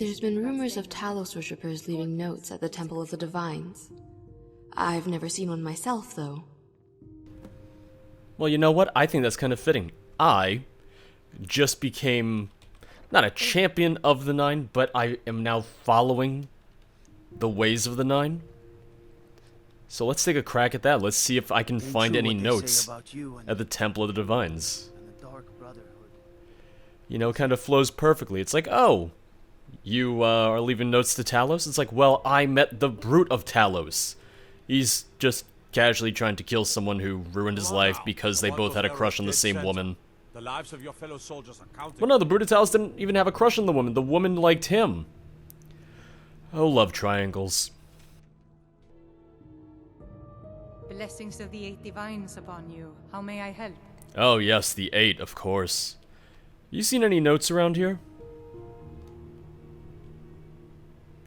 There's been rumors of Talos worshippers leaving notes at the Temple of the Divines. I've never seen one myself, though. Well, you know what? I think that's kind of fitting. I just became, not a champion of the Nine, but I am now following the ways of the Nine. So let's take a crack at that. Let's see if I can find any notes at the Temple of the Divines. You know, it kind of flows perfectly. It's like, oh, you are leaving notes to Talos? It's like, well, I met the Brute of Talos. He's just casually trying to kill someone who ruined his life because they both had a crush on the same woman. The lives of your fellow soldiers are counted. Well, no, the Brute of Talos didn't even have a crush on the woman. The woman liked him. Oh, love triangles. Blessings of the 8 divines upon you. How may I help? Oh, yes, the 8, of course. You seen any notes around here?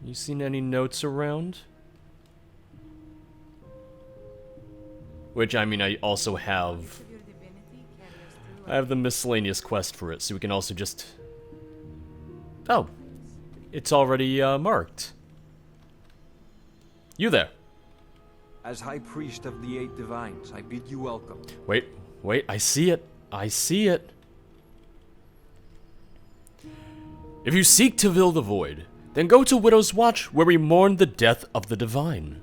You seen any notes around? Which, I mean, I also have... I have the miscellaneous quest for it, so we can also just... Oh. It's already, marked. You there. As High Priest of the 8 Divines, I bid you welcome. Wait, I see it. I see it. If you seek to fill the void, then go to Widow's Watch, where we mourn the death of the Divine.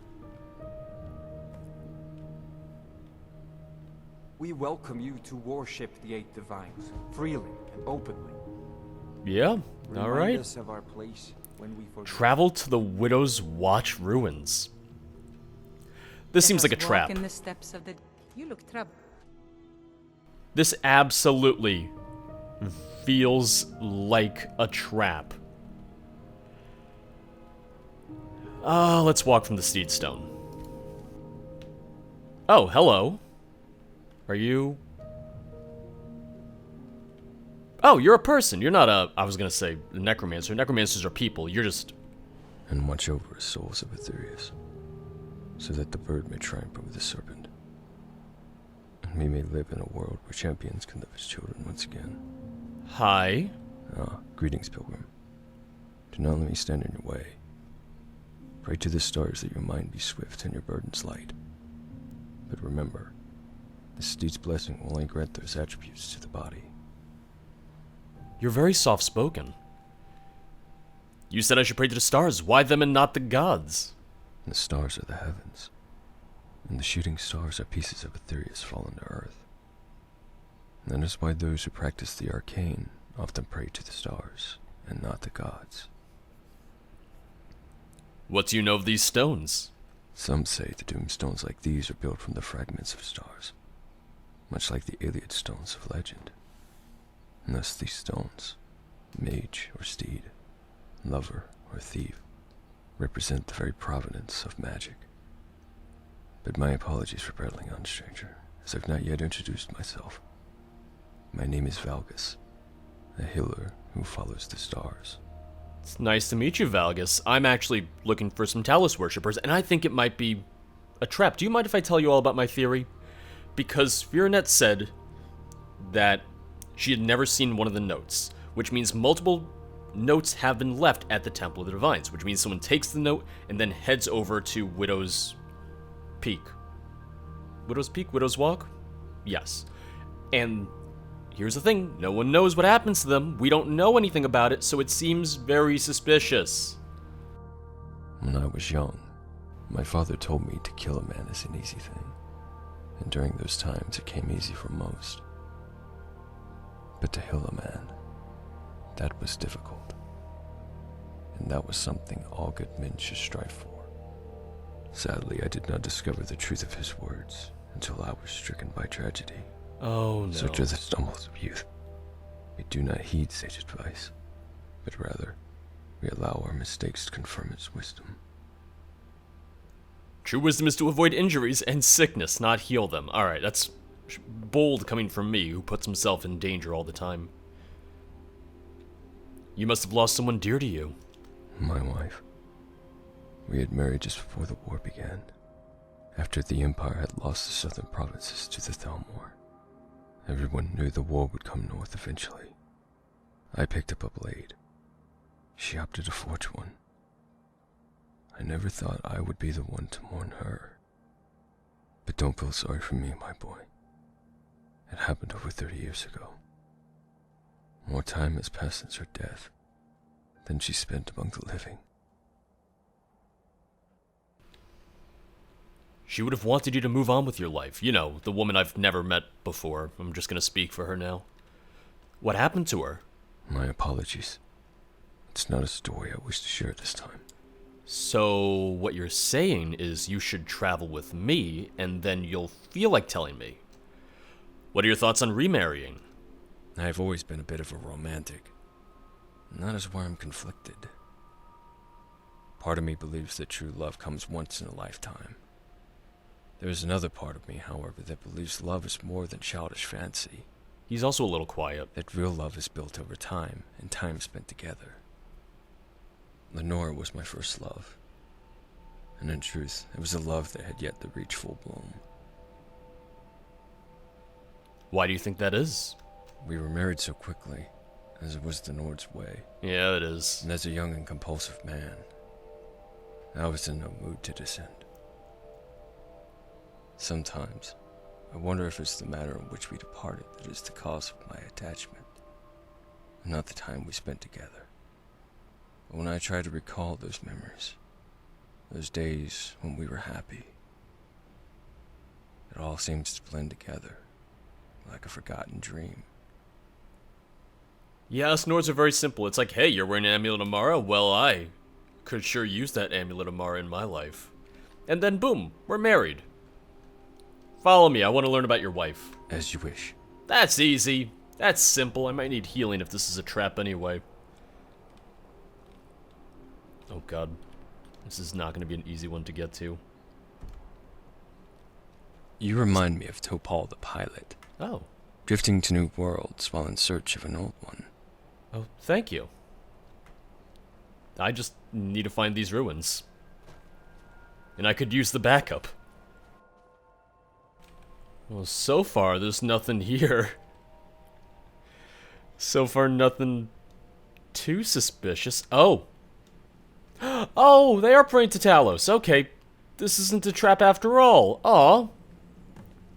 We welcome you to worship the 8 Divines, freely and openly. Yeah, alright. Remind us of our place when we forget. Travel to the Widow's Watch ruins. This seems like a trap. In the steps of the... You look troubled. This absolutely feels like a trap. Let's walk from the Steed Stone. Oh, hello. Are you... Oh, you're a person. You're not a... I was gonna say necromancer. Necromancers are people. You're just... And watch over the souls of Aetherius, so that the bird may triumph over the serpent. And we may live in a world where champions can live as children once again. Hi. Ah, greetings, pilgrim. Do not let me stand in your way. Pray to the stars that your mind be swift and your burdens light. But remember, the steed's blessing will only grant those attributes to the body. You're very soft-spoken. You said I should pray to the stars. Why them and not the gods? The stars are the heavens, and the shooting stars are pieces of Aetherius fallen to earth. And that is why those who practice the arcane often pray to the stars, and not the gods. What do you know of these stones? Some say the doomstones like these are built from the fragments of stars, much like the Iliad stones of legend. And thus these stones, mage or steed, lover or thief, represent the very provenance of magic. But my apologies for prattling on, stranger, as I've not yet introduced myself. My name is Valgus, a healer who follows the stars. It's nice to meet you, Valgus. I'm actually looking for some Talos worshippers, and I think it might be a trap. Do you mind if I tell you all about my theory? Because Fiorinette said that she had never seen one of the notes, which means multiple notes have been left at the Temple of the Divines, which means someone takes the note and then heads over to Widow's Peak. Widow's Peak? Widow's Walk? Yes. And here's the thing, no one knows what happens to them. We don't know anything about it, so it seems very suspicious. When I was young, my father told me to kill a man is an easy thing, and during those times it came easy for most. But to heal a man, that was difficult. And that was something all good men should strive for. Sadly, I did not discover the truth of his words until I was stricken by tragedy. Oh no. Such are the stumbles of youth. We do not heed sage advice, but rather, we allow our mistakes to confirm its wisdom. True wisdom is to avoid injuries and sickness, not heal them. Alright, that's bold coming from me, who puts himself in danger all the time. You must have lost someone dear to you. My wife. We had married just before the war began, after the Empire had lost the southern provinces to the Thalmor. Everyone knew the war would come north eventually. I picked up a blade, She opted to forge one. I never thought I would be the one to mourn her. But don't feel sorry for me, my boy. It happened over 30 years ago. More time has passed since her death than she spent among the living. She would have wanted you to move on with your life. You know, the woman I've never met before. I'm just gonna speak for her now. What happened to her? My apologies. It's not a story I wish to share this time. So, what you're saying is you should travel with me, and then you'll feel like telling me. What are your thoughts on remarrying? I've always been a bit of a romantic, and that is why I'm conflicted. Part of me believes that true love comes once in a lifetime. There is another part of me, however, that believes love is more than childish fancy. He's also a little quiet. That real love is built over time, and time spent together. Lenore was my first love, and in truth, it was a love that had yet to reach full bloom. Why do you think that is? We were married so quickly, as it was the Nord's way. Yeah, it is. And as a young and compulsive man, I was in no mood to descend. Sometimes, I wonder if it's the manner in which we departed that is the cause of my attachment, and not the time we spent together. But when I try to recall those memories, those days when we were happy, it all seems to blend together, like a forgotten dream. Yeah, us Nords are very simple. It's like, hey, you're wearing an amulet of Mara? Well, I could sure use that amulet of Mara in my life. And then boom, we're married. Follow me, I want to learn about your wife. As you wish. That's easy. That's simple. I might need healing if this is a trap anyway. Oh god. This is not going to be an easy one to get to. You remind me of Topal the pilot. Oh. Drifting to new worlds while in search of an old one. Oh, thank you. I just need to find these ruins. And I could use the backup. Well, so far, there's nothing here. So far, nothing too suspicious. Oh! Oh, they are praying to Talos. Okay, this isn't a trap after all. Aw.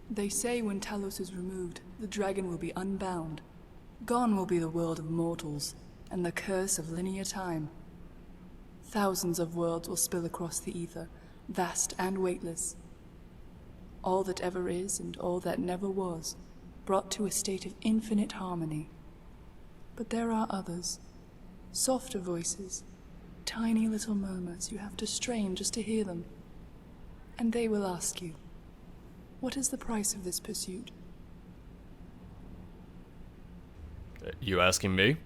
They say when Talos is removed, the dragon will be unbound. Gone will be the world of mortals, and the curse of linear time. Thousands of worlds will spill across the ether, vast and weightless. All that ever is and all that never was, brought to a state of infinite harmony. But there are others, softer voices, tiny little murmurs you have to strain just to hear them. And they will ask you, what is the price of this pursuit? You asking me?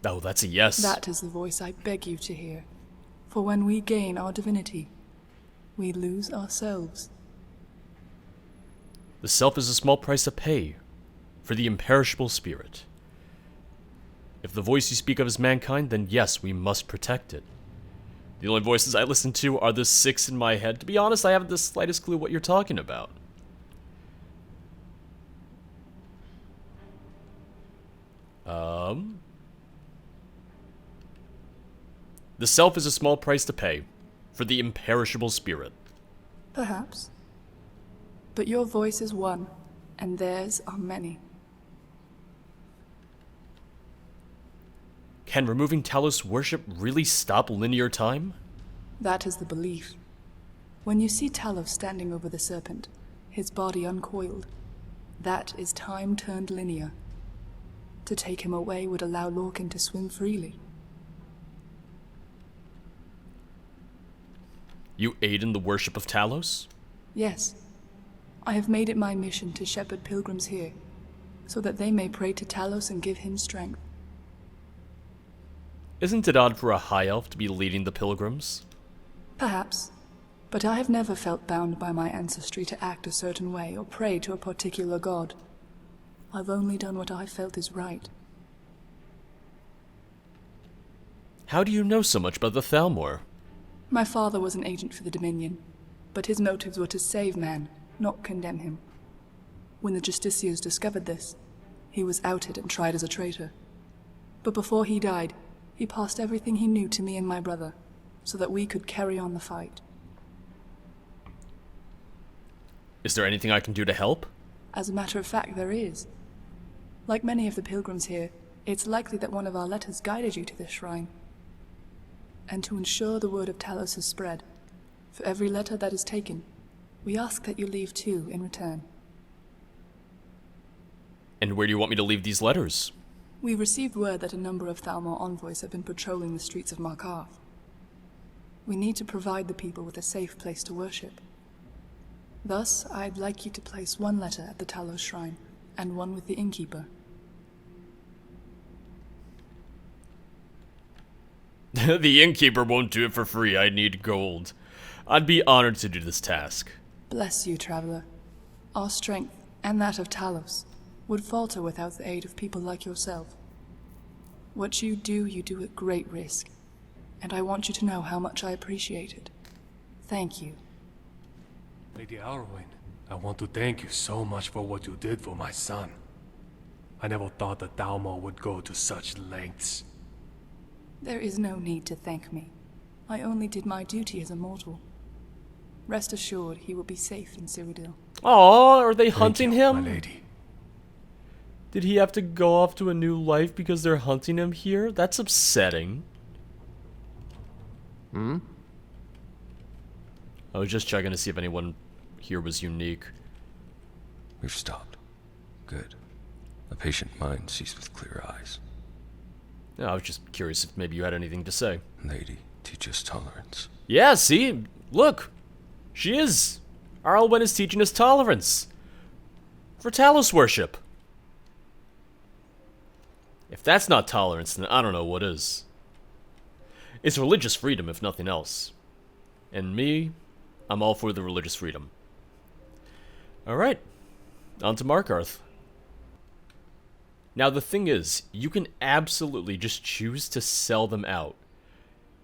Oh, that's a yes. That is the voice I beg you to hear. For when we gain our divinity, we lose ourselves. The self is a small price to pay for the imperishable spirit. If the voice you speak of is mankind, then yes, we must protect it. The only voices I listen to are the 6 in my head. To be honest, I haven't the slightest clue what you're talking about. The self is a small price to pay for the imperishable spirit. Perhaps. But your voice is one, and theirs are many. Can removing Talos worship really stop linear time? That is the belief. When you see Talos standing over the serpent, his body uncoiled, that is time turned linear. To take him away would allow Lorcan to swim freely. You aid in the worship of Talos? Yes. I have made it my mission to shepherd pilgrims here, so that they may pray to Talos and give him strength. Isn't it odd for a high elf to be leading the pilgrims? Perhaps. But I have never felt bound by my ancestry to act a certain way or pray to a particular god. I've only done what I felt is right. How do you know so much about the Thalmor? My father was an agent for the Dominion, but his motives were to save man, not condemn him. When the Justiciars discovered this, he was outed and tried as a traitor. But before he died, he passed everything he knew to me and my brother, so that we could carry on the fight. Is there anything I can do to help? As a matter of fact, there is. Like many of the pilgrims here, it's likely that one of our letters guided you to this shrine. And to ensure the word of Talos is spread, for every letter that is taken, we ask that you leave 2 in return. And where do you want me to leave these letters? We received word that a number of Thalmor envoys have been patrolling the streets of Markarth. We need to provide the people with a safe place to worship. Thus, I'd like you to place 1 letter at the Talos shrine, and 1 with the innkeeper. The innkeeper won't do it for free. I need gold. I'd be honored to do this task. Bless you, traveler. Our strength, and that of Talos, would falter without the aid of people like yourself. What you do at great risk, and I want you to know how much I appreciate it. Thank you. Lady Arilwaen, I want to thank you so much for what you did for my son. I never thought that Thalmor would go to such lengths. There is no need to thank me. I only did my duty as a mortal. Rest assured, he will be safe in Cyrodiil. Aw, are they hunting Thank you, him? my lady. Did he have to go off to a new life because they're hunting him here? That's upsetting. I was just checking to see if anyone here was unique. We've stopped. Good. A patient mind sees with clear eyes. No, I was just curious if maybe you had anything to say. Lady, teach us tolerance. Yeah, see? Look! She is! Arilwaen is teaching us tolerance. For Talos worship. If that's not tolerance, then I don't know what is. It's religious freedom, if nothing else. And me, I'm all for the religious freedom. Alright, on to Markarth. Now the thing is, you can absolutely just choose to sell them out.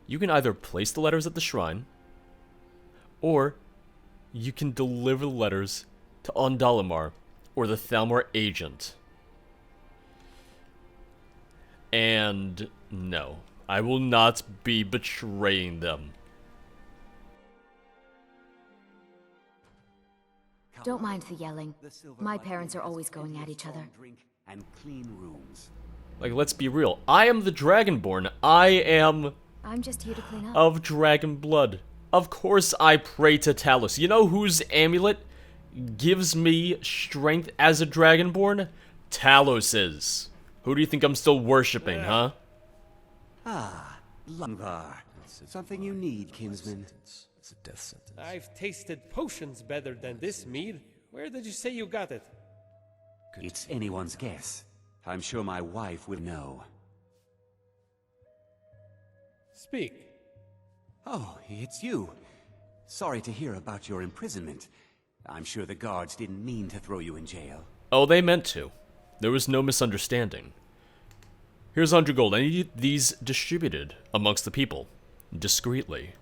You can either place the letters at the shrine, or you can deliver the letters to Ondalamar, or the Thalmor agent. And no, I will not be betraying them. Don't mind the yelling. My parents are always going at each other. And clean rooms. Like, let's be real. I am the Dragonborn. I'm just here to clean up. Of dragon blood. Of course I pray to Talos. You know whose amulet gives me strength as a Dragonborn? Talos's. Who do you think I'm still worshipping, huh? Ah, Langvar. Something you need, kinsman. It's a death sentence. I've tasted potions better than this mead. Where did you say you got it? It's anyone's guess. I'm sure my wife will know. Speak. Oh, it's you. Sorry to hear about your imprisonment. I'm sure the guards didn't mean to throw you in jail. Oh, they meant to. There was no misunderstanding. Here's 100 gold. I need these distributed amongst the people. Discreetly.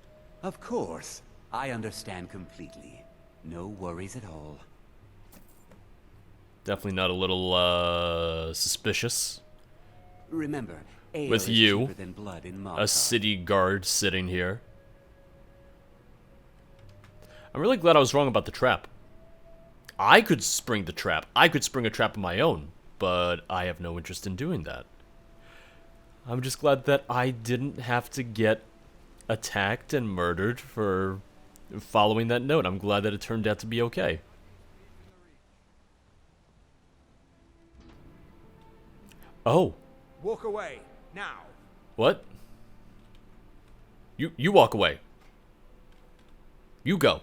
Of course. I understand completely. No worries at all. Definitely not a little, suspicious. Remember, ale with is you, cheaper than blood in a Markarth. city guard sitting here. I'm really glad I was wrong about the trap. I could spring the trap. I could spring a trap of my own, but I have no interest in doing that. I'm just glad that I didn't have to get attacked and murdered for following that note. I'm glad that it turned out to be okay. Oh. Walk away, now. What? You walk away. You go.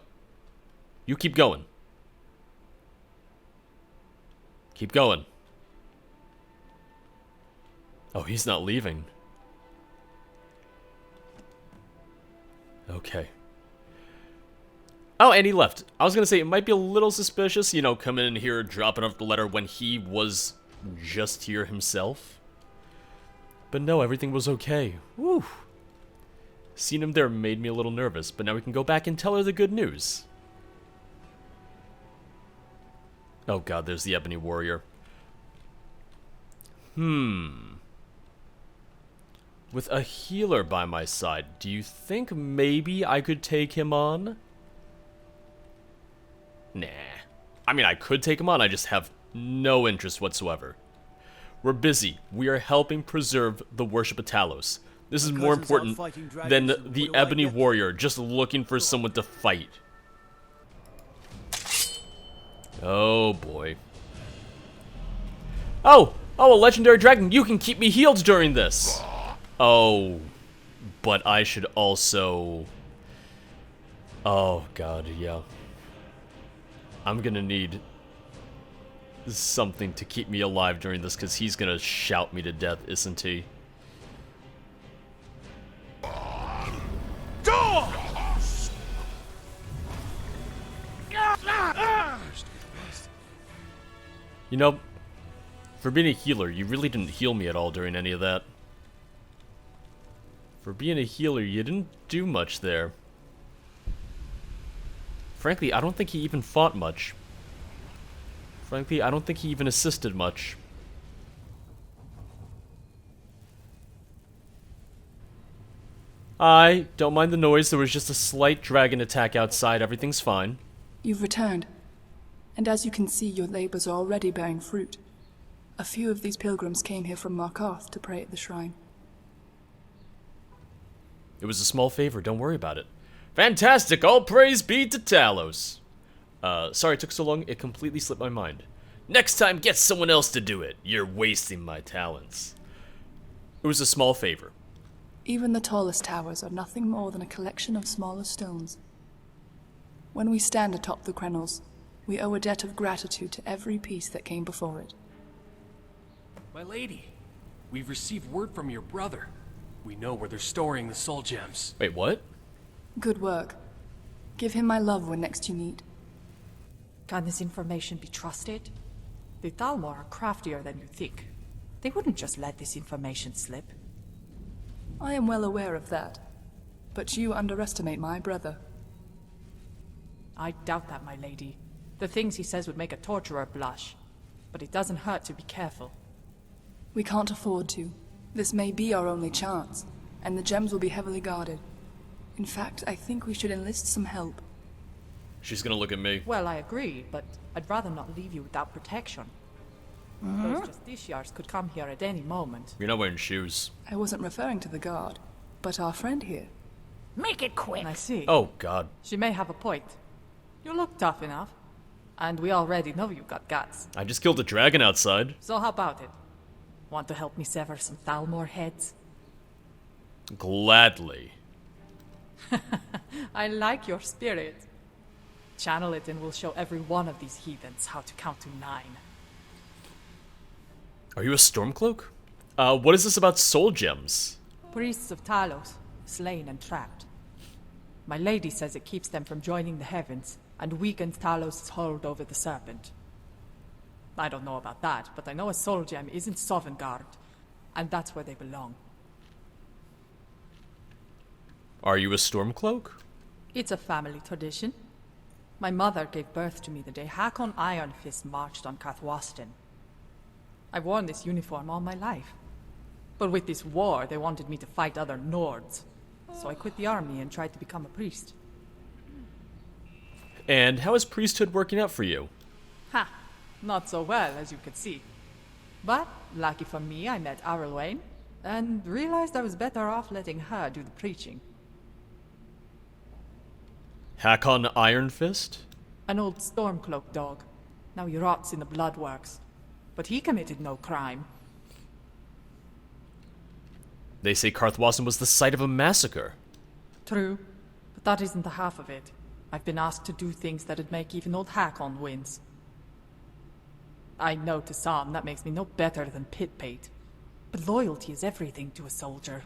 You keep going. Keep going. Oh, he's not leaving. Okay. Oh, and he left. I was gonna say, it might be a little suspicious, you know, coming in here, dropping off the letter when he was just here himself. But no, everything was okay. Woo. Seeing him there made me a little nervous, but now we can go back and tell her the good news. Oh god, there's the Ebony Warrior. With a healer by my side, do you think maybe I could take him on? Nah. I mean, I could take him on, I just have no interest whatsoever. We're busy. We are helping preserve the worship of Talos. This is more important than the Ebony Warrior just looking for someone to fight. Oh boy. Oh, a legendary dragon. You can keep me healed during this. Oh, but I should also... Oh god, yeah. I'm gonna need something to keep me alive during this, because he's gonna shout me to death, isn't he? You know, for being a healer, you really didn't heal me at all during any of that. For being a healer, you didn't do much there. Frankly, I don't think he even fought much. Frankly, I don't think he even assisted much. I don't mind the noise. There was just a slight dragon attack outside. Everything's fine. You've returned. And as you can see, your labors are already bearing fruit. A few of these pilgrims came here from Markarth to pray at the shrine. It was a small favor. Don't worry about it. Fantastic! All praise be to Talos. Sorry it took so long. It completely slipped my mind. Next time, get someone else to do it. You're wasting my talents. It was a small favor. Even the tallest towers are nothing more than a collection of smaller stones. When we stand atop the crenels, we owe a debt of gratitude to every piece that came before it. My lady, we've received word from your brother. We know where they're storing the soul gems. Wait, what? Good work. Give him my love when next you meet. Can this information be trusted? The Thalmor are craftier than you think. They wouldn't just let this information slip. I am well aware of that. But you underestimate my brother. I doubt that, my lady. The things he says would make a torturer blush. But it doesn't hurt to be careful. We can't afford to. This may be our only chance, and the gems will be heavily guarded. In fact, I think we should enlist some help. She's gonna look at me. Well, I agree, but I'd rather not leave you without protection. Those justiciars could come here at any moment. You're not wearing shoes. I wasn't referring to the guard, but our friend here. Make it quick! I see. Oh, God. She may have a point. You look tough enough. And we already know you've got guts. I just killed a dragon outside. So how about it? Want to help me sever some Thalmor heads? Gladly. I like your spirit. Channel it and we'll show every one of these heathens how to count to 9. Are you a Stormcloak? What is this about soul gems? Priests of Talos, slain and trapped. My lady says it keeps them from joining the heavens and weakens Talos' hold over the serpent. I don't know about that, but I know a soul gem isn't Sovngarde, and that's where they belong. Are you a Stormcloak? It's a family tradition. My mother gave birth to me the day Hakon Ironfist marched on Karthwasten. I've worn this uniform all my life. But with this war, they wanted me to fight other Nords. So I quit the army and tried to become a priest. And how is priesthood working out for you? Ha! Not so well, as you could see. But, lucky for me, I met Arilwaen, and realized I was better off letting her do the preaching. Hakon Ironfist? An old Stormcloak dog. Now he rots in the Bloodworks. But he committed no crime. They say Karthwasten was the site of a massacre. True, but that isn't the half of it. I've been asked to do things that'd make even old Hakon wince. I know to some that makes me no better than pit bait, but loyalty is everything to a soldier.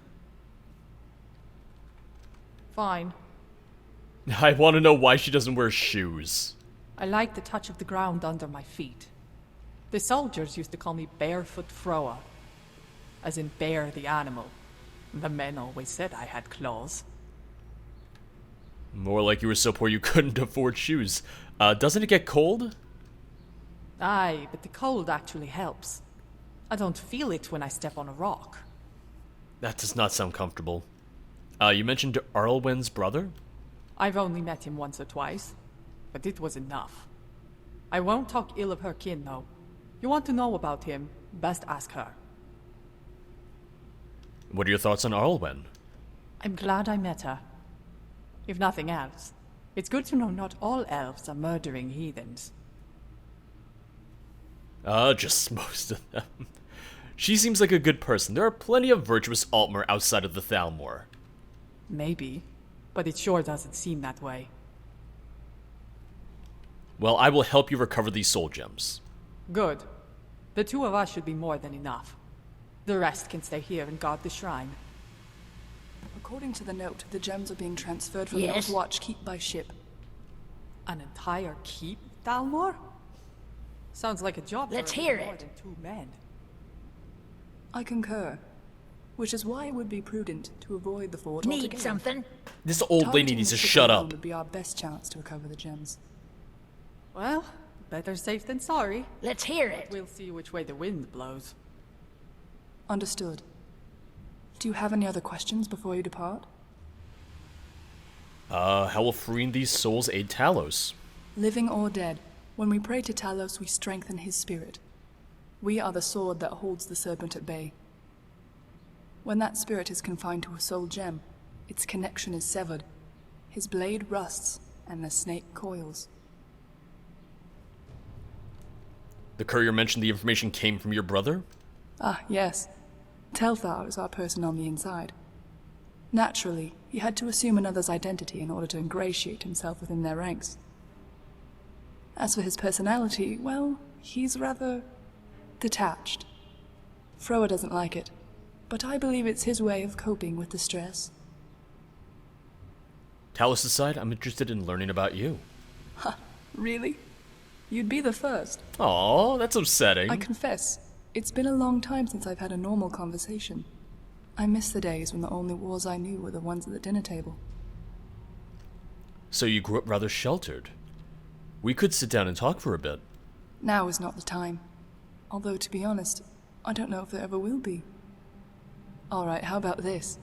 Fine. I want to know why she doesn't wear shoes. I like the touch of the ground under my feet. The soldiers used to call me Barefoot Froa, as in bear the animal. The men always said I had claws. More like you were so poor you couldn't afford shoes. Doesn't it get cold? Aye, but the cold actually helps. I don't feel it when I step on a rock. That does not sound comfortable. You mentioned Arilwaen's brother? I've only met him once or twice, but it was enough. I won't talk ill of her kin, though. You want to know about him, best ask her. What are your thoughts on Arilwaen? I'm glad I met her. If nothing else, it's good to know not all elves are murdering heathens. Just most of them. She seems like a good person. There are plenty of virtuous Altmer outside of the Thalmor. Maybe, but it sure doesn't seem that way. Well, I will help you recover these soul gems. Good. The two of us should be more than enough. The rest can stay here and guard the shrine. According to the note, the gems are being transferred from the Watch Keep by ship. An entire keep, Thalmor? Sounds like a job Let's for hear more it. than 2 men. I concur. Which is why it would be prudent to avoid the fort Need altogether. something? This old lady Targeting needs the to ship shut alone up. would be our best chance to recover the gems. Well, better safe than sorry. Let's hear it. We'll see which way the wind blows. Understood. Do you have any other questions before you depart? How will freeing these souls aid Talos? Living or dead, when we pray to Talos, we strengthen his spirit. We are the sword that holds the serpent at bay. When that spirit is confined to a soul gem, its connection is severed. His blade rusts, and the snake coils. The courier mentioned the information came from your brother? Ah, yes. Telthar is our person on the inside. Naturally, he had to assume another's identity in order to ingratiate himself within their ranks. As for his personality, well, he's rather detached. Froa doesn't like it, but I believe it's his way of coping with the stress. Talos aside, I'm interested in learning about you. Ha, really? You'd be the first. Aw, that's upsetting. I confess, it's been a long time since I've had a normal conversation. I miss the days when the only wars I knew were the ones at the dinner table. So you grew up rather sheltered. We could sit down and talk for a bit. Now is not the time. Although, to be honest, I don't know if there ever will be. Alright, how about this?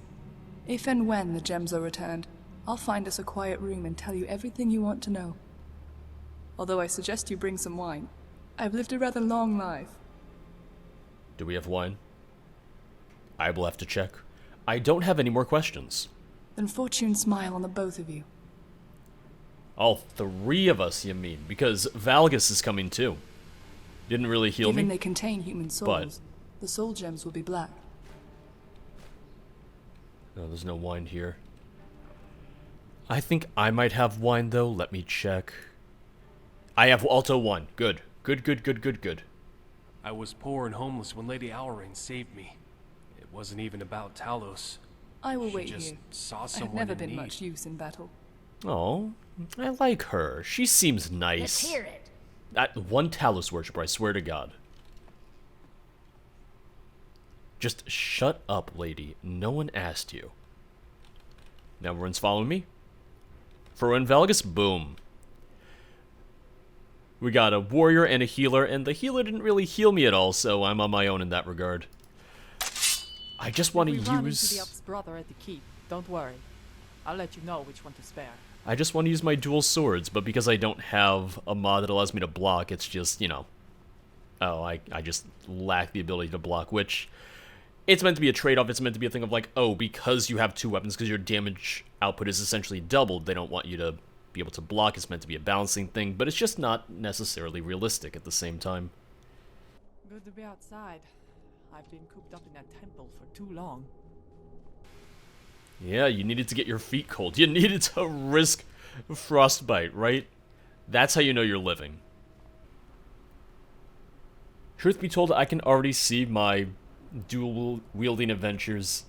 If and when the gems are returned, I'll find us a quiet room and tell you everything you want to know. Although I suggest you bring some wine. I've lived a rather long life. Do we have wine? I will have to check. I don't have any more questions. Then fortune smile on the both of you. All 3 of us, you mean? Because Valgus is coming too. Didn't really heal Given me. they contain human souls, the soul gems will be black. No, there's no wine here. I think I might have wine though. Let me check. I have Alto wine. Good. Good. I was poor and homeless when Lady Arilwaen saved me. It wasn't even about Talos. I will She wait just here. saw I've someone never in been need. much use in battle. Oh, I like her. She seems nice. Let's hear it. That one Talos worshiper, I swear to God. Just shut up, lady. No one asked you. Now everyone's following me. Froa and Valgus, boom. We got a warrior and a healer, and the healer didn't really heal me at all, so I'm on my own in that regard. I just want to If we run into the use... elf's brother at the keep, don't worry. I'll let you know which one to spare. I just want to use my dual swords, but because I don't have a mod that allows me to block, it's just, you know... Oh, I just lack the ability to block, which... It's meant to be a trade-off. It's meant to be a thing of like, oh, because you have 2 weapons, because your damage output is essentially doubled, they don't want you to be able to block. It's meant to be a balancing thing, but it's just not necessarily realistic at the same time. Good to be outside. I've been cooped up in that temple for too long. Yeah, you needed to get your feet cold. You needed to risk frostbite, right? That's how you know you're living. Truth be told, I can already see my dual-wielding adventures.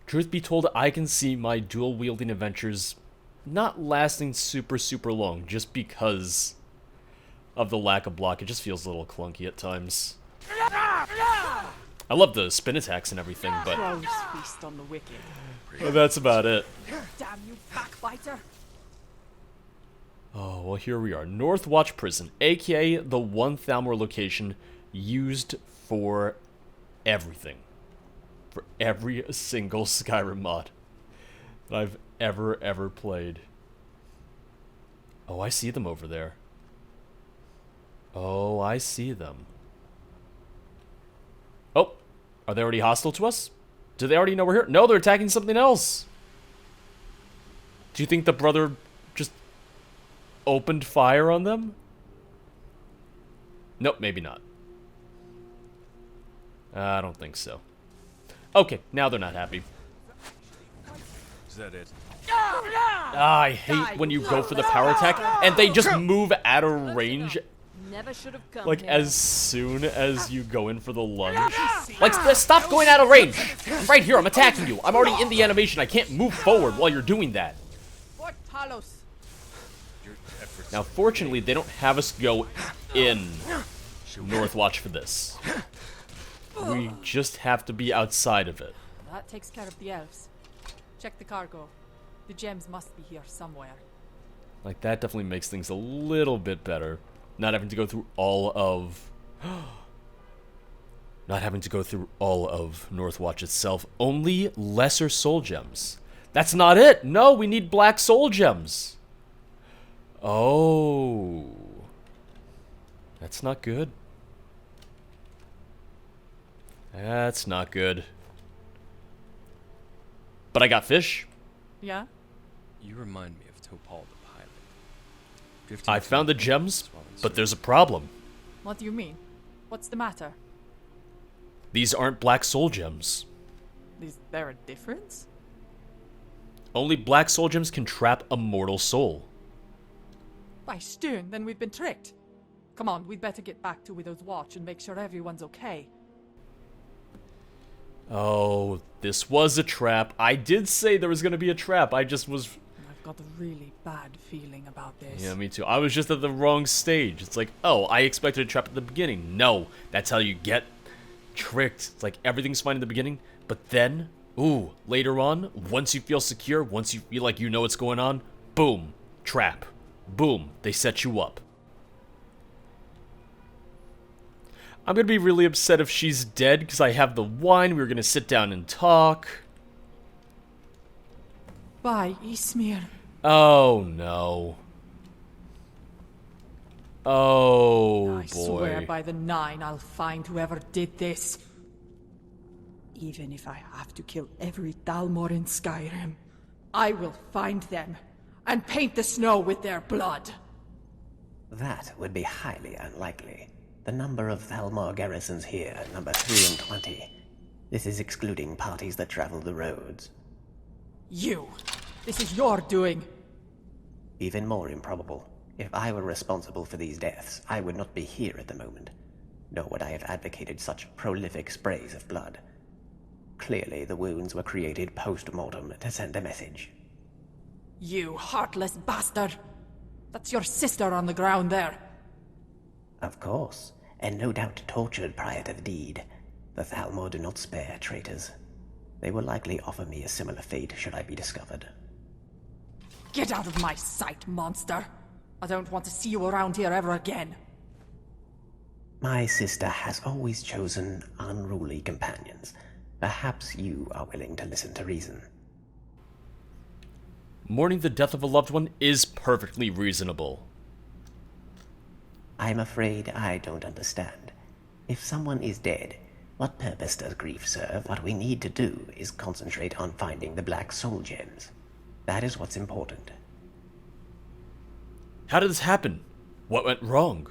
Truth be told, I can see my dual-wielding adventures not lasting super long, just because of the lack of block. It just feels a little clunky at times. I love the spin attacks and everything, but Crows feast on the wicked. well, that's about it. Damn you, backbiter! Oh, well, here we are. North Watch Prison, aka the one Thalmor location used for everything. For every single Skyrim mod that I've ever played. Oh, I see them over there. Oh, I see them. Oh, are they already hostile to us? Do they already know we're here? No, they're attacking something else. Do you think the brother just opened fire on them? Nope, maybe not. I don't think so. Okay, now they're not happy. Is that it? I hate when you go for the power attack and they just move out of range. Never should have come Like, here. as soon as you go in for the lunge. Like, stop going out of range! Right here, I'm attacking you. I'm already in the animation. I can't move forward while you're doing that. Now, fortunately, they don't have us go in Northwatch for this. We just have to be outside of it. That takes care of the elves. Check the cargo. The gems must be here somewhere. Like, that definitely makes things a little bit better. Not having to go through all of... Not having to go through all of Northwatch itself. Only lesser soul gems. That's not it! No, we need black soul gems! Oh... That's not good. That's not good. But I got fish. Yeah? You remind me of Topal the pilot. I found the gems, but there's a problem. What do you mean? What's the matter? These aren't black soul gems. Is there a difference? Only black soul gems can trap a mortal soul. By Stone, then we've been tricked. Come on, we'd better get back to Widow's Watch and make sure everyone's okay. Oh, this was a trap. I did say there was going to be a trap. I just was... I've got a really bad feeling about this. Yeah, me too. I was just at the wrong stage. It's like, oh, I expected a trap at the beginning. No, that's how you get tricked. It's like everything's fine in the beginning, but then, ooh, later on, once you feel secure, once you feel like you know what's going on, boom, trap. Boom, they set you up. I'm gonna be really upset if she's dead, because I have the wine, we were gonna sit down and talk. Bye, Ismir. Oh, no. Oh, I boy. swear by the 9 I'll find whoever did this. Even if I have to kill every Thalmor in Skyrim, I will find them and paint the snow with their blood. That would be highly unlikely. The number of Thalmor garrisons here number 3 in 20. This is excluding parties that travel the roads. You! This is your doing! Even more improbable. If I were responsible for these deaths, I would not be here at the moment. Nor would I have advocated such prolific sprays of blood. Clearly, the wounds were created post-mortem to send a message. You heartless bastard! That's your sister on the ground there! Of course, and no doubt tortured prior to the deed. The Thalmor do not spare traitors. They will likely offer me a similar fate should I be discovered. Get out of my sight, monster! I don't want to see you around here ever again. My sister has always chosen unruly companions. Perhaps you are willing to listen to reason. Mourning the death of a loved one is perfectly reasonable. I'm afraid I don't understand. If someone is dead, what purpose does grief serve? What we need to do is concentrate on finding the black soul gems. That is what's important. How did this happen? What went wrong?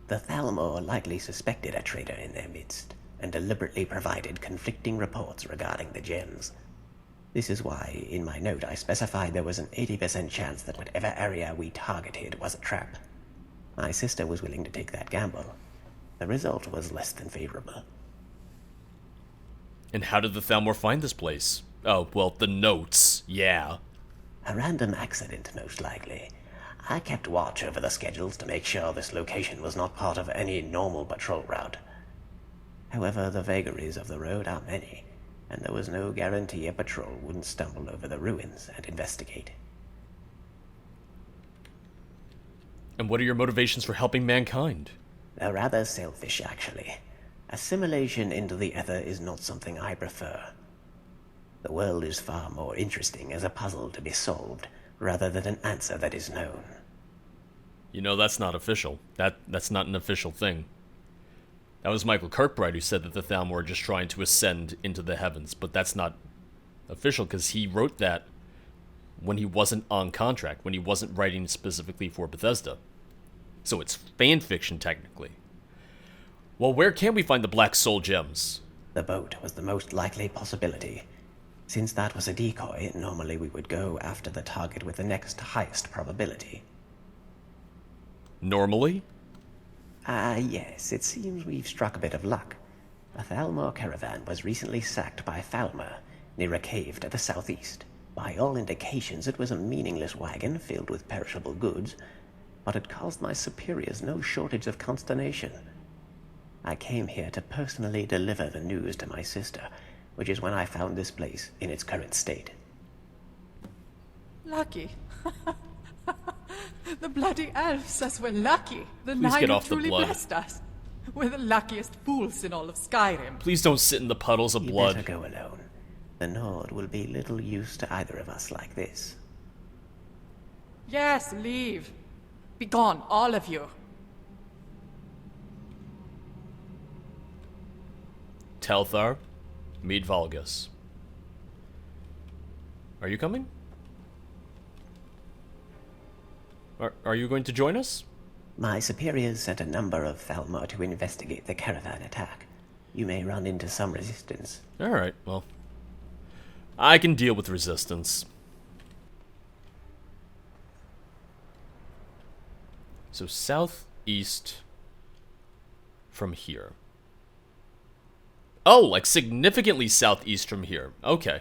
The Thalmor likely suspected a traitor in their midst, and deliberately provided conflicting reports regarding the gems. This is why, in my note, I specified there was an 80% chance that whatever area we targeted was a trap. My sister was willing to take that gamble. The result was less than favorable. And how did the Thalmor find this place? Oh, well, the notes, yeah. A random accident, most likely. I kept watch over the schedules to make sure this location was not part of any normal patrol route. However, the vagaries of the road are many, and there was no guarantee a patrol wouldn't stumble over the ruins and investigate. And what are your motivations for helping mankind? They're rather selfish, actually. Assimilation into the Ether is not something I prefer. The world is far more interesting as a puzzle to be solved, rather than an answer that is known. You know, that's not official. That's not an official thing. That was Michael Kirkbride who said that the Thalmor are just trying to ascend into the heavens, but that's not official because he wrote that when he wasn't on contract, when he wasn't writing specifically for Bethesda. So it's fan fiction, technically. Well, where can we find the Black Soul Gems? The boat was the most likely possibility. Since that was a decoy, normally we would go after the target with the next highest probability. Normally? Yes, it seems we've struck a bit of luck. A Thalmor caravan was recently sacked by Thalmor, near a cave to the southeast. By all indications, it was a meaningless wagon filled with perishable goods, but it caused my superiors no shortage of consternation. I came here to personally deliver the news to my sister, which is when I found this place in its current state. Lucky. The bloody elf says we're lucky. The Please Nine get have off the truly blood. blessed us. We're the luckiest fools in all of Skyrim. Please don't sit in the puddles of blood. You better go alone. The Nord will be little use to either of us like this. Yes, leave. Be gone, all of you. Telthar, meet Valgus. Are you coming? Are you going to join us? My superiors sent a number of Thalmor to investigate the caravan attack. You may run into some resistance. Alright, well. I can deal with resistance. So southeast from here. Oh, like significantly southeast from here. Okay.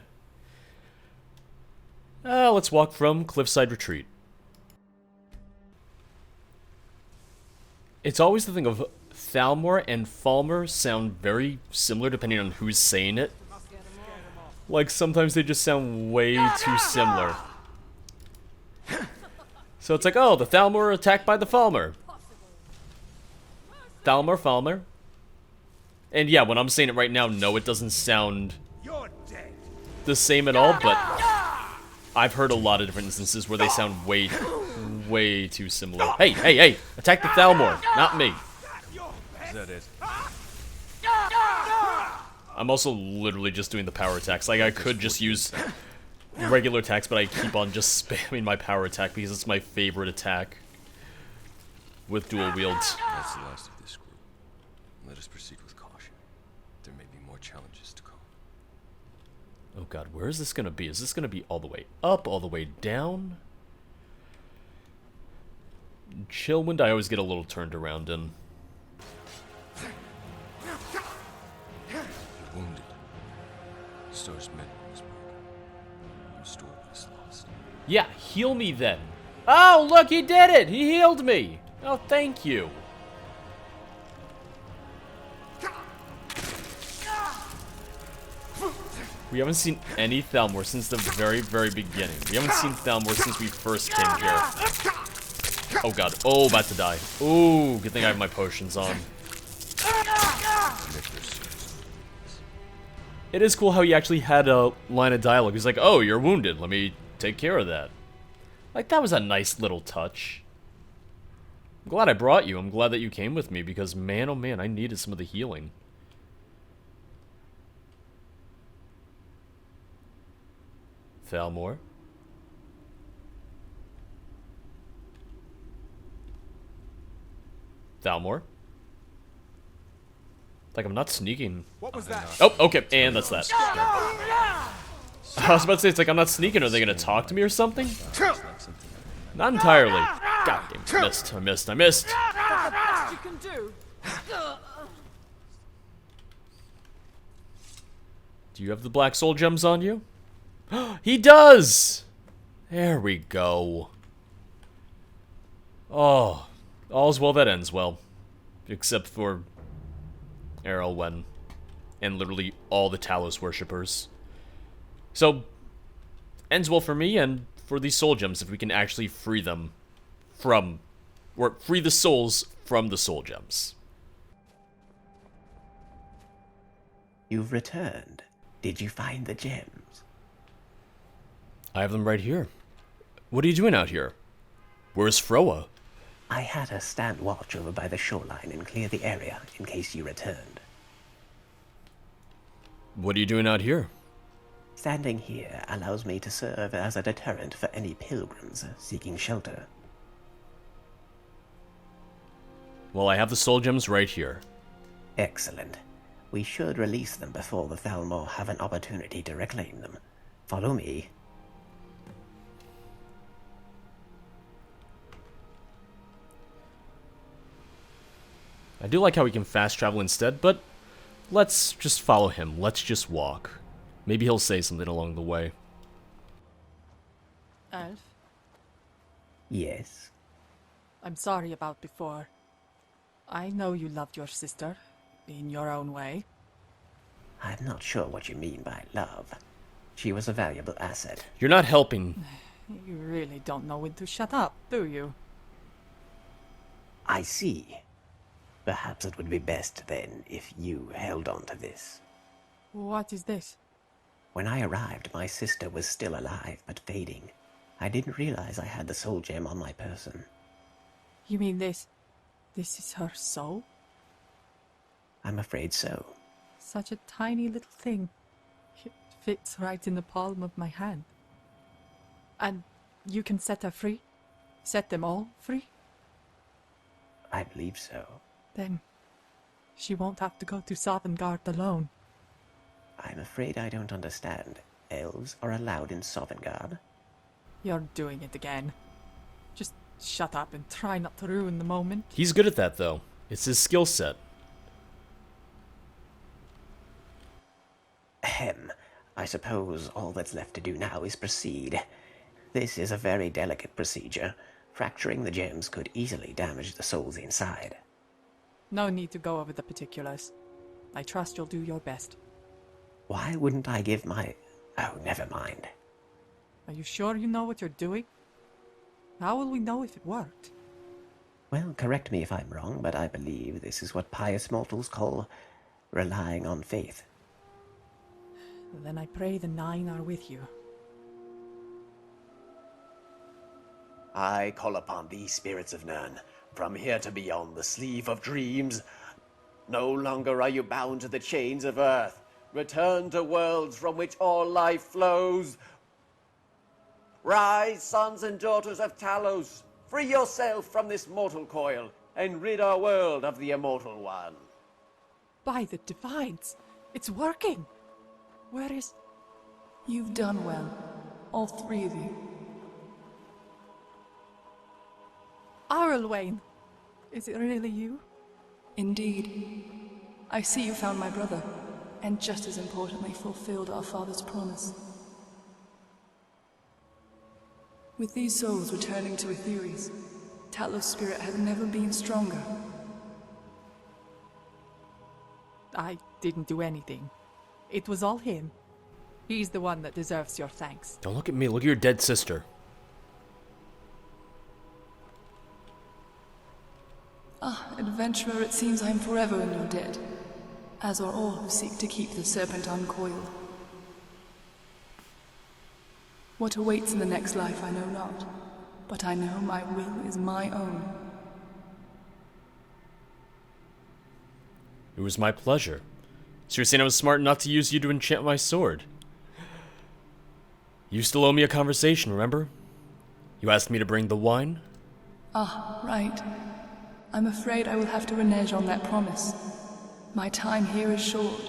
Let's walk from Cliffside Retreat. It's always the thing of Thalmor and Falmer sound very similar depending on who's saying it. Like, sometimes they just sound way too similar. So it's like, oh, the Thalmor are attacked by the Falmer. Thalmor, Falmer. And yeah, when I'm saying it right now, no, it doesn't sound the same at all, but I've heard a lot of different instances where they sound way too similar. Hey, hey, hey! Attack the Thalmor, not me. Is that it? I'm also literally just doing the power attacks. Like, I could just use regular attacks, but I keep on just spamming my power attack because it's my favorite attack with dual wields. That's the last of this group. Let us proceed with caution. There may be more challenges to come. Oh god, where is this gonna be? Is this gonna be all the way up, all the way down? Chillwind, I always get a little turned around in. You're wounded. Star's medal was broken. Your store was lost. Yeah, heal me then. Oh, look, he did it! He healed me! Oh, thank you. We haven't seen any Thalmor since the very beginning. We haven't seen Thalmor since we first came here. Oh god. Oh, about to die. Ooh, good thing I have my potions on. It is cool how he actually had a line of dialogue. He's like, oh, you're wounded. Let me take care of that. Like, that was a nice little touch. I'm glad I brought you. I'm glad that you came with me because, man, oh man, I needed some of the healing. Thalmor. Thalmor. Like, I'm not sneaking. What was that? Oh, okay, and that's that. I was about to say, it's like I'm not sneaking. Are they gonna talk to me or something? Not entirely. God damn, I missed. You can do. Do you have the Black Soul Gems on you? He does! There we go. Oh, all's well that ends well. Except for Arilwaen and literally all the Talos worshippers. So, ends well for me and for these soul gems if we can actually free them from, or free the souls from the soul gems. You've returned. Did you find the gems? I have them right here. What are you doing out here? Where's Froa? I had her stand watch over by the shoreline and clear the area in case you returned. What are you doing out here? Standing here allows me to serve as a deterrent for any pilgrims seeking shelter. Well, I have the soul gems right here. Excellent. We should release them before the Thalmor have an opportunity to reclaim them. Follow me. I do like how we can fast travel instead, but let's just follow him. Let's just walk. Maybe he'll say something along the way. Elf? Yes? I'm sorry about before. I know you loved your sister, in your own way. I'm not sure what you mean by love. She was a valuable asset. You're not helping. You really don't know when to shut up, do you? I see. Perhaps it would be best then if you held on to this. What is this? When I arrived, my sister was still alive, but fading. I didn't realize I had the soul gem on my person. You mean this? This is her soul? I'm afraid so. Such a tiny little thing. It fits right in the palm of my hand. And you can set her free? Set them all free? I believe so. Then she won't have to go to Sovngarde alone. I'm afraid I don't understand. Elves are allowed in Sovngarde? You're doing it again. Just shut up and try not to ruin the moment. He's good at that, though. It's his skill set. Ahem. I suppose all that's left to do now is proceed. This is a very delicate procedure. Fracturing the gems could easily damage the souls inside. No need to go over the particulars. I trust you'll do your best. Why wouldn't I give my... Oh, never mind. Are you sure you know what you're doing? How will we know if it worked? Well, correct me if I'm wrong, but I believe this is what pious mortals call relying on faith. Then I pray the Nine are with you. I call upon these spirits of none, from here to beyond the sleeve of dreams. No longer are you bound to the chains of earth. Return to worlds from which all life flows. Rise, sons and daughters of Talos. Free yourself from this mortal coil, and rid our world of the Immortal One. By the Divines! It's working! Where is... You've done well. All three of you. Arilwaen! Is it really you? Indeed. I see you found my brother, and just as importantly fulfilled our father's promise. With these souls returning to Etheres, Talos' spirit has never been stronger. I didn't do anything. It was all him. He's the one that deserves your thanks. Don't look at me, look at your dead sister. Ah, adventurer, it seems I am forever in your debt, as are all who seek to keep the serpent uncoiled. What awaits in the next life I know not, but I know my will is my own. It was my pleasure. So you're saying I was smart not to use you to enchant my sword? You still owe me a conversation, remember? You asked me to bring the wine? Ah, right. I'm afraid I will have to renege on that promise. My time here is short,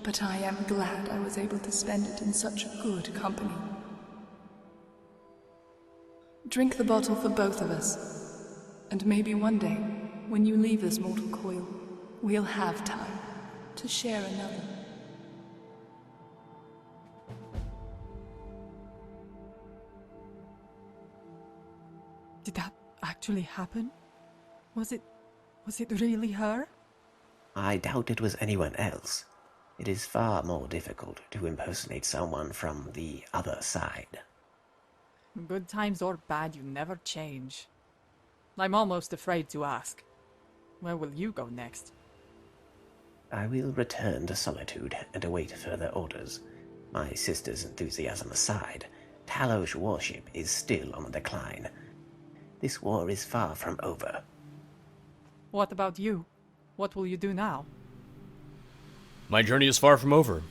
but I am glad I was able to spend it in such good company. Drink the bottle for both of us, and maybe one day, when you leave this mortal coil, we'll have time to share another. Did that actually happen? Was it really her? I doubt it was anyone else. It is far more difficult to impersonate someone from the other side. Good times or bad, you never change. I'm almost afraid to ask. Where will you go next? I will return to Solitude and await further orders. My sister's enthusiasm aside, Talos worship is still on the decline. This war is far from over. What about you? What will you do now? My journey is far from over.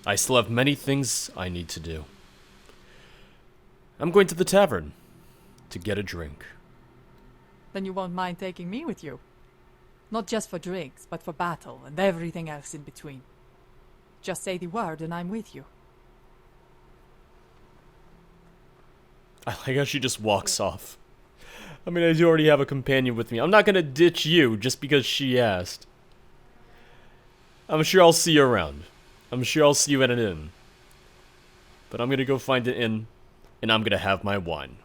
I still have many things I need to do. I'm going to the tavern to get a drink. Then you won't mind taking me with you? Not just for drinks, but for battle and everything else in between. Just say the word and I'm with you. I like how she just walks off. I mean, I do already have a companion with me. I'm not gonna ditch you just because she asked. I'm sure I'll see you around. I'm sure I'll see you at an inn. But I'm gonna go find an inn, and I'm gonna have my wine.